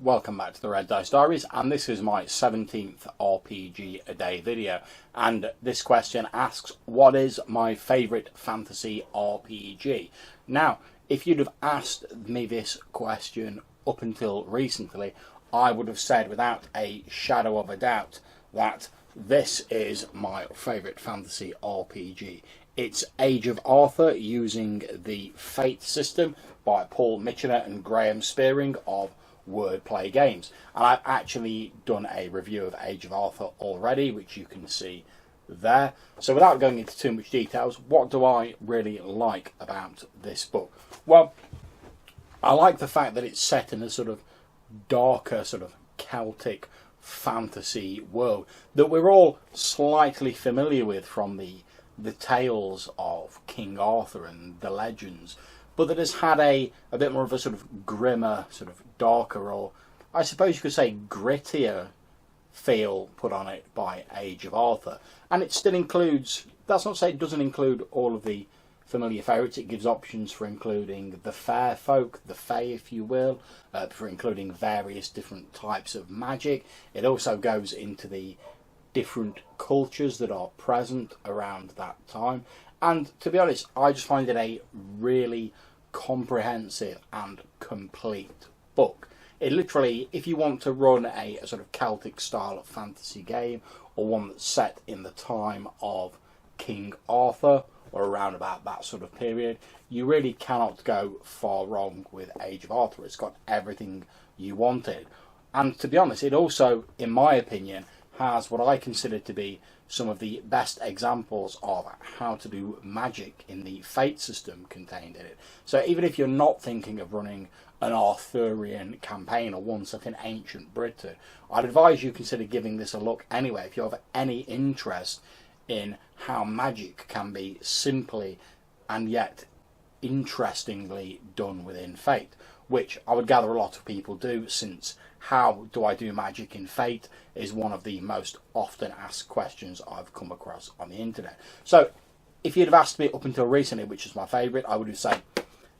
Welcome back to the Red Dice Diaries, and this is my 17th RPG a day video. And this question asks, what is my favourite fantasy RPG? Now, if you'd have asked me this question up until recently, I would have said without a shadow of a doubt that this is my favourite fantasy RPG. It's Age of Arthur using the Fate system by Paul Mitchener and Graham Spearing of Wordplay Games. And I've actually done a review of Age of Arthur already, which you can see there. So without going into too much details, what do I really like about this book? Well, I like the fact that it's set in a sort of darker, sort of Celtic fantasy world that we're all slightly familiar with from the tales of King Arthur and the legends, but that has had a bit more of a sort of grimmer, sort of darker, or I suppose you could say grittier feel put on it by Age of Arthur. And it still includes, that's not to say it doesn't include all of the familiar favourites. It gives options for including the fair folk, the fae if you will, for including various different types of magic. It also goes into the different cultures that are present around that time. And to be honest, I just find it a really comprehensive and complete book. It literally, if you want to run a sort of Celtic style of fantasy game, or one that's set in the time of King Arthur or around about that sort of period, you really cannot go far wrong with Age of Arthur. It's got everything you wanted. And to be honest, it also, in my opinion, has what I consider to be some of the best examples of how to do magic in the Fate system contained in it. So even if you're not thinking of running an Arthurian campaign or one set in ancient Britain, I'd advise you consider giving this a look anyway if you have any interest in how magic can be simply and yet interestingly done within Fate, which I would gather a lot of people do, since how do I do magic in Fate is one of the most often asked questions I've come across on the internet. So if you'd have asked me up until recently which is my favourite, I would have said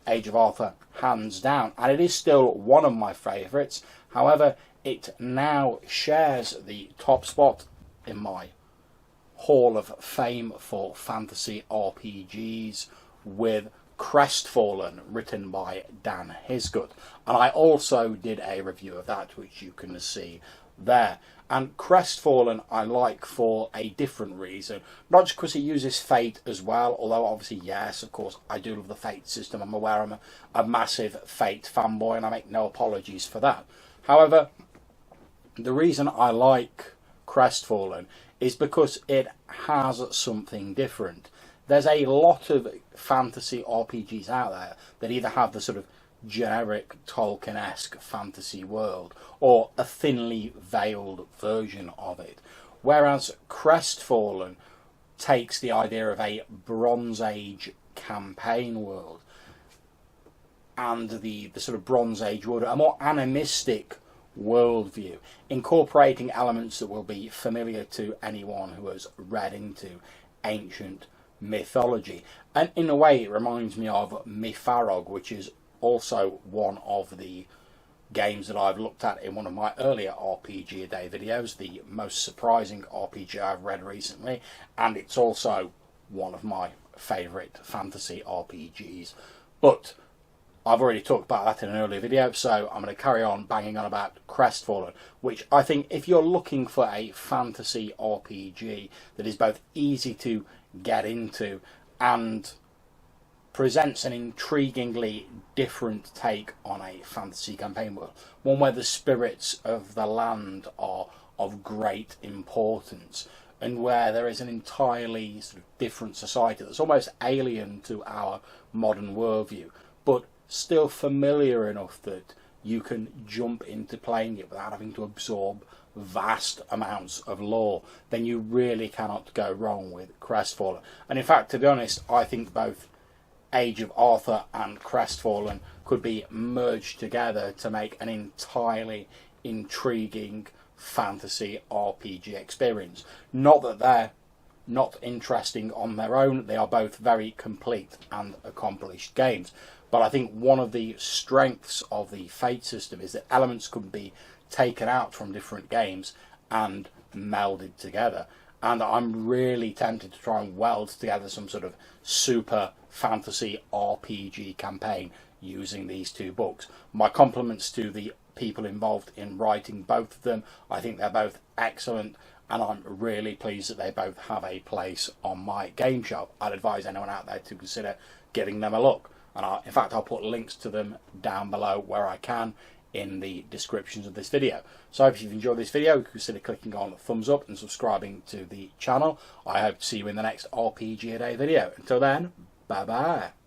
Age of Arthur hands down, and it is still one of my favourites. However, it now shares the top spot in my Hall of Fame for fantasy RPGs with Crestfallen, written by Dan Hisgood, and I also did a review of that, which you can see there. And Crestfallen I like for a different reason, not just because it uses Fate as well, although obviously yes, of course I do love the Fate system. I'm aware I'm a massive Fate fanboy, and I make no apologies for that. However, the reason I like Crestfallen is because it has something different. There's a lot of fantasy RPGs out there that either have the sort of generic Tolkien-esque fantasy world or a thinly veiled version of it, whereas Crestfallen takes the idea of a Bronze Age campaign world and the sort of Bronze Age world, a more animistic worldview, incorporating elements that will be familiar to anyone who has read into ancient mythology. And in a way it reminds me of Mytharog, which is also one of the games that I've looked at in one of my earlier RPG a day videos, the most surprising RPG I've read recently, and it's also one of my favourite fantasy RPGs. But I've already talked about that in an earlier video, so I'm going to carry on banging on about Crestfallen, which I think if you're looking for a fantasy RPG that is both easy to get into and presents an intriguingly different take on a fantasy campaign world, one where the spirits of the land are of great importance, and where there is an entirely sort of different society that's almost alien to our modern worldview, but still familiar enough that you can jump into playing it without having to absorb vast amounts of lore, then you really cannot go wrong with Crestfallen. And in fact, to be honest, I think both Age of Arthur and Crestfallen could be merged together to make an entirely intriguing fantasy RPG experience. Not that they're not interesting on their own, they are both very complete and accomplished games. But I think one of the strengths of the Fate system is that elements can be taken out from different games and melded together. And I'm really tempted to try and weld together some sort of super fantasy RPG campaign using these two books. My compliments to the people involved in writing both of them. I think they're both excellent, and I'm really pleased that they both have a place on my game shelf. I'd advise anyone out there to consider giving them a look. And in fact, I'll put links to them down below where I can in the descriptions of this video. So if you've enjoyed this video, consider clicking on thumbs up and subscribing to the channel. I hope to see you in the next RPGaDay video. Until then, bye bye.